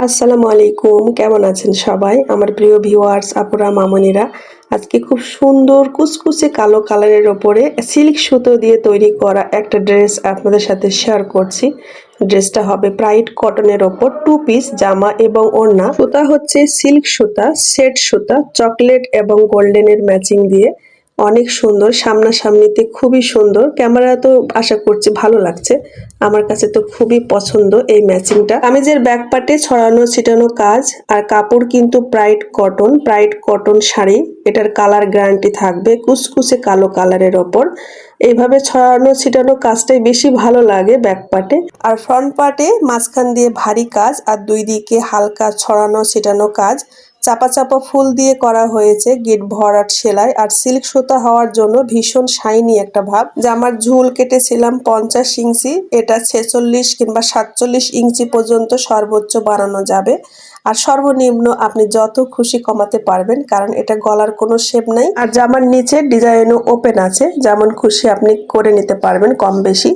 আসসালামু আলাইকুম, কেমন আছেন সবাই? আমার প্রিয় ভিউয়ার্স আপুরা মামুনিরা, আজকে খুব সুন্দর কুচকুচে কালো কালারের ওপরে সিল্ক সুতো দিয়ে তৈরি করা একটা ড্রেস আপনাদের সাথে শেয়ার করছি। ড্রেসটা হবে ব্রাইট কটনের ওপর, টু পিস জামা এবং ওড়না। সুতা হচ্ছে সিল্ক সুতা, সেট সুতা, চকলেট এবং গোল্ডেনের ম্যাচিং দিয়ে অনেক সুন্দর। সামনাসামনিতে খুবই সুন্দর, ক্যামেরা তো আশা করছি ভালো লাগছে। আমার কাছে তো খুবই পছন্দ এই ম্যাচিংটা। কামিজের ব্যাক পার্টে ছড়ানো ছিটানো কাজ, আর কাপড় কিন্তু ব্রাইট কটন শাড়ি। এটার কালার গ্যারান্টি থাকবে কুচকুচে কালো কালারের ওপর। এইভাবে ছড়ানো ছিটানো কাজটাই বেশি ভালো লাগে ব্যাক পার্টে। আর ফ্রন্ট পার্টে মাঝখান দিয়ে ভারী কাজ আর দুই দিকে হালকা ছড়ানো ছিটানো কাজ। চাপা চাপা ফুল দিয়ে করা হয়েছে গিট ভরাট সেলাই, আর সিল্ক সুতা হওয়ার জন্য ভীষণ শাইনি একটা ভাব। জামার ঝুল কেটেছিলাম 50 ইঞ্চি, এটা 46 কিংবা 47 ইঞ্চি পর্যন্ত সর্বোচ্চ বাড়ানো যাবে। আর সর্বনিম্ন আপনি যত খুশি কমাতে পারবেন, কারণ এটা গলার কোনো শেপ নাই। আর জামার নিচে ডিজাইনও ওপেন আছে, যেমন খুশি আপনি করে নিতে পারবেন কম বেশি।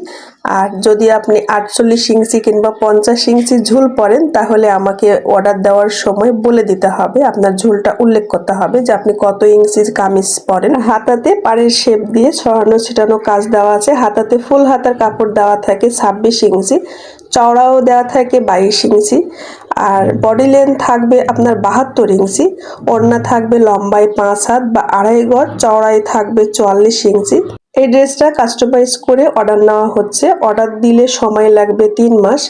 আর যদি আপনি 48 ইঞ্চি কিংবা 50 ইঞ্চি ঝুল পরেন, তাহলে আমাকে অর্ডার দেওয়ার সময় বলে দিতে হবে, আপনার ঝুলটা উল্লেখ করতে হবে যে আপনি কত ইঞ্চি কামিজ পরেন। হাতাতে পাড়ের শেপ দিয়ে ছড়ানো ছিটানো কাজ দেওয়া আছে। হাতাতে ফুল হাতার কাপড় দেওয়া থাকে 26 ইঞ্চি, চওড়াও দেওয়া থাকে 22 ইঞ্চি। আর বডি লেন্থ থাকবে আপনার 72 ইঞ্চি। ওড়না থাকবে লম্বায় 5 হাত বা 2.5 গজ, চওড়ায় থাকবে 44 ইঞ্চি। এই ড্রেসটা কাস্টমাইজ করে অর্ডার নেওয়া হচ্ছে। অর্ডার দিলে সময় লাগবে 3 মাস।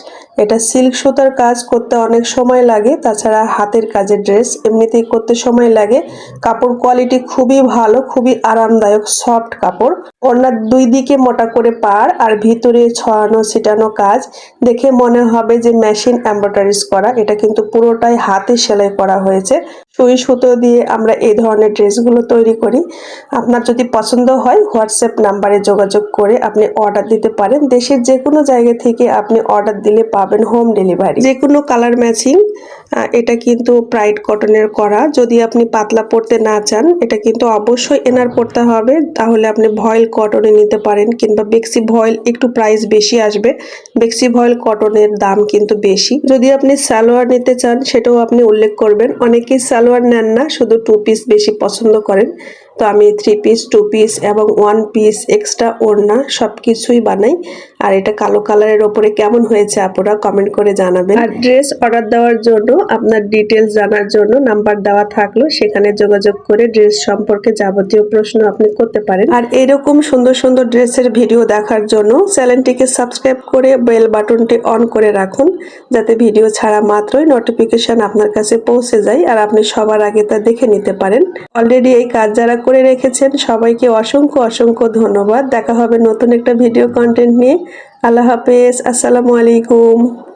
এটা সিল্ক সুতার কাজ করতে অনেক সময় লাগে, তাছাড়া হাতের কাজের ড্রেস এমনিতেই করতে সময় লাগে। কাপড় কোয়ালিটি খুবই ভালো, খুবই আরামদায়ক, সফট কাপড়। ওড়নার দুই দিকে মোটা করে পাড় আর ভিতরে ছড়ানো ছিটানো কাজ। দেখে মনে হবে যে মেশিন এমব্রয়ডারিজ করা, এটা কিন্তু পুরোটাই হাতে সেলাই করা হয়েছে। সুই সুতো দিয়ে আমরা এই ধরনের ড্রেসগুলো তৈরি করি। আপনার যদি পছন্দ হয় হোয়াটসঅ্যাপ নাম্বারে যোগাযোগ করে আপনি অর্ডার দিতে পারেন। দেশের যে কোনো জায়গা থেকে আপনি অর্ডার দিলে পাবেন হোম ডেলিভারি। যে কোনো কালার ম্যাচিং। এটা কিন্তু ব্রাইট কটনের করা। যদি আপনি পাতলা পরতে না চান, এটা কিন্তু অবশ্যই এনার পরতে হবে, তাহলে আপনি ভয়েল কটনে নিতে পারেন, কিংবা বেক্সি ভয়েল, একটু প্রাইস বেশি আসবে। বেক্সি ভয়েল কটনের দাম কিন্তু বেশি। যদি আপনি সালোয়ার নিতে চান, সেটাও আপনি উল্লেখ করবেন। অনেকেই সালোয়ার নেন না, শুধু টু পিস বেশি পছন্দ করেন। তো আমি 3 পিস, 2 পিস এবং 1 পিস এক্সট্রা ওড়না সবকিছুই বানাই। আর এটা কালো কালারের ওপরে কেমন হয়েছে আপনারা কমেন্ট করে জানাবেন। আর ড্রেস অর্ডার দেওয়ার জন্য আপনার ডিটেলস জানার জন্য নাম্বার দেওয়া থাকলো, সেখানে যোগাযোগ করে ড্রেস সম্পর্কে যাবতীয় প্রশ্ন আপনি করতে পারেন। আর এরকম সুন্দর সুন্দর ড্রেসের ভিডিও দেখার জন্য চ্যানেলটিকে সাবস্ক্রাইব করে বেল বাটনটি অন করে রাখুন, যাতে ভিডিও ছাড়া মাত্রই নোটিফিকেশন আপনার কাছে পৌঁছে যায় আর আপনি সবার আগে তা দেখে নিতে পারেন। অলরেডি এই কাজ যারা করে রেখেছেন সবাইকে অসংখ্য অসংখ্য ধন্যবাদ। দেখা হবে নতুন একটা ভিডিও কন্টেন্ট নিয়ে। আল্লাহ হাফেজ, আসসালামু আলাইকুম।